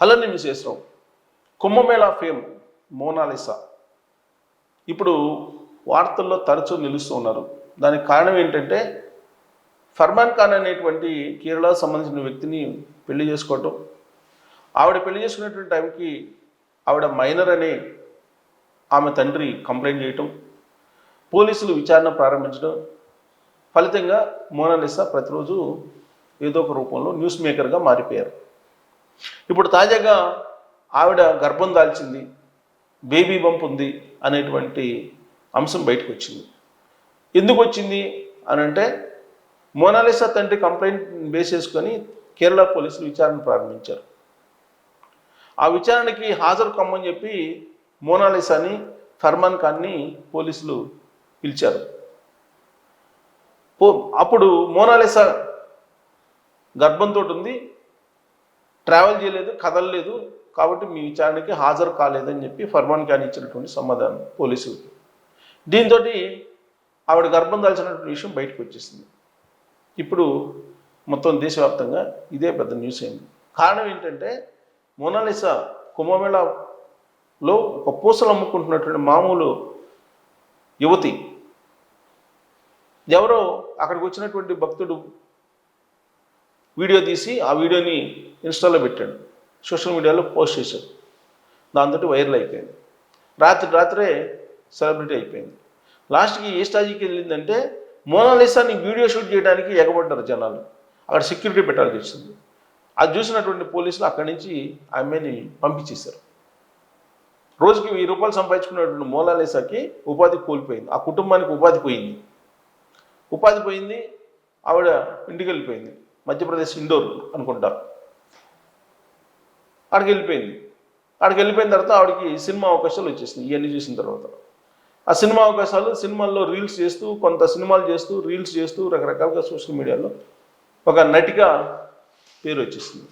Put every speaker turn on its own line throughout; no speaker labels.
Hello నేను విశేషం Kumbh Mela fame Mona Lisa ఇప్పుడు వార్తల్లో తరచూ నిలుస్తూ ఉన్నారు. దానికి కారణం ఏంటంటే ఫర్మాన్ ఖాన్ అనేటువంటి కేరళకు సంబంధించిన వ్యక్తిని పెళ్లి చేసుకోవటం, ఆవిడ పెళ్లి చేసుకునేటువంటి టైంకి ఆవిడ మైనర్ అనే ఆమె తండ్రి కంప్లైంట్ చేయటం, పోలీసులు విచారణ ప్రారంభించడం, ఫలితంగా మోనాలిసా ప్రతిరోజు ఏదో ఒక రూపంలో న్యూస్ మేకర్గా మారిపోయారు. ఇప్పుడు తాజాగా ఆవిడ గర్భం దాల్చింది, బేబీ బంప్ ఉంది అనేటువంటి అంశం బయటకు వచ్చింది. ఎందుకు వచ్చింది అని అంటే మోనాలిసా తండ్రి కంప్లైంట్ బేస్ చేసుకొని కేరళ పోలీసులు విచారణ ప్రారంభించారు. ఆ విచారణకి హాజరు కమ్మని చెప్పి మోనాలిసాని ఫర్మాన్ ఖాన్ని పోలీసులు పిలిచారు. అప్పుడు మోనాలిసా గర్భంతో ఉంది, ట్రావెల్ చేయలేదు, కదలలేదు, కాబట్టి మీ విచారణకి హాజరు కాలేదని చెప్పి ఫర్మాన్ ఖాన్ ఇచ్చినటువంటి సమాధానం పోలీసులకి. దీంతో ఆవిడ గర్భం దాల్చినటువంటి విషయం బయటకు వచ్చేసింది. ఇప్పుడు మొత్తం దేశవ్యాప్తంగా ఇదే పెద్ద న్యూస్ అయింది. కారణం ఏంటంటే మోనాలిసా కుంభమేళాలో ఒక పూసలు అమ్ముకుంటున్నటువంటి మామూలు యువతి. ఎవరో అక్కడికి వచ్చినటువంటి భక్తుడు వీడియో తీసి ఆ వీడియోని ఇన్స్టాలో పెట్టాడు, సోషల్ మీడియాలో పోస్ట్ చేశాడు. దాంతో వైరల్ అయిపోయింది. రాత్రే సెలబ్రిటీ అయిపోయింది. లాస్ట్కి ఏ స్టేజ్కి వెళ్ళిందంటే మోనాలిసాని వీడియో షూట్ చేయడానికి ఎగబడ్డారు జనాలు. అక్కడ సెక్యూరిటీ పెట్టాల్సి వచ్చింది. అది చూసినటువంటి పోలీసులు అక్కడి నుంచి ఆమెని పంపించేశారు. రోజుకి 1000 రూపాయలు సంపాదించుకున్నటువంటి మోనాలిసాకి ఉపాధి కోల్పోయింది, ఆ కుటుంబానికి ఉపాధి పోయింది. ఆవిడ ఇంటికి వెళ్ళిపోయింది. మధ్యప్రదేశ్ ఇండోర్ అనుకుంటారు. అక్కడికి వెళ్ళిపోయిన తర్వాత ఆవిడకి సినిమా అవకాశాలు వచ్చేసినాయి. ఇవన్నీ చూసిన తర్వాత ఆ సినిమా అవకాశాలు, సినిమాల్లో రీల్స్ చేస్తూ, కొంత సినిమాలు చేస్తూ, రీల్స్ చేస్తూ, రకరకాలుగా సోషల్ మీడియాలో ఒక నటిగా పేరు వచ్చేసింది.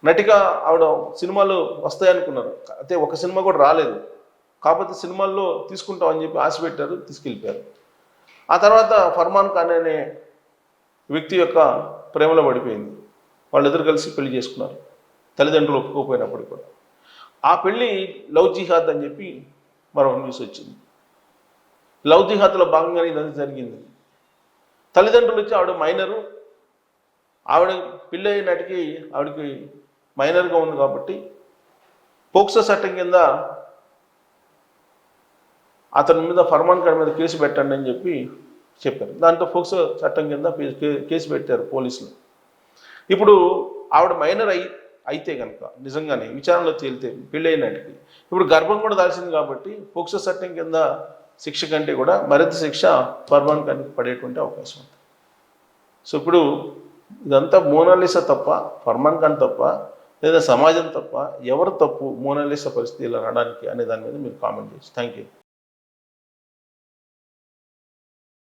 నటిగా ఆవిడ సినిమాలు వస్తాయనుకున్నారు, అయితే ఒక సినిమా కూడా రాలేదు. కాకపోతే సినిమాల్లో తీసుకుంటామని చెప్పి ఆశ పెట్టారు, తీసుకెళ్ళిపోయారు. ఆ తర్వాత ఫర్మాన్ ఖాన్ అనే వ్యక్తి యొక్క ప్రేమలో పడిపోయింది. వాళ్ళిద్దరు కలిసి పెళ్లి చేసుకున్నారు, తల్లిదండ్రులు ఒప్పుకోకపోయినప్పటికీ కూడా. ఆ పెళ్ళి లవ్ జిహాద్ అని చెప్పి మరో న్యూస్ వచ్చింది. లవ్ జిహాద్లో భాగంగానే ఇదంతా జరిగింది. తల్లిదండ్రులు వచ్చి ఆవిడ మైనరు, ఆవిడ పెళ్ళి అయినటికి ఆవిడకి మైనర్గా ఉంది కాబట్టి పోక్సో చట్టం కింద అతని మీద, ఫర్మాన్ ఖాన్ మీద కేసు పెట్టండి అని చెప్పి చెప్పారు. దాంతో పోక్సో చట్టం కింద కేసు పెట్టారు పోలీసులు. ఇప్పుడు ఆవిడ మైనర్ అయితే కనుక నిజంగానే విచారణలో తేలితే పెళ్ళి అయినట్టుకి ఇప్పుడు గర్భం కూడా దాల్సింది కాబట్టి పోక్సో చట్టం కింద శిక్ష కంటే కూడా మరింత శిక్ష ఫర్మాన్ ఖాన్కి పడేటువంటి అవకాశం ఉంది. సో ఇప్పుడు ఇదంతా మోనాలిసా తప్ప, ఫర్మాన్ ఖాన్ తప్ప, లేదా సమాజం తప్ప, ఎవరు తప్పు మోనాలిసా పరిస్థితి ఇలా రావడానికి అనే దాని మీద మీరు కామెంట్ చేసి థ్యాంక్ యూ.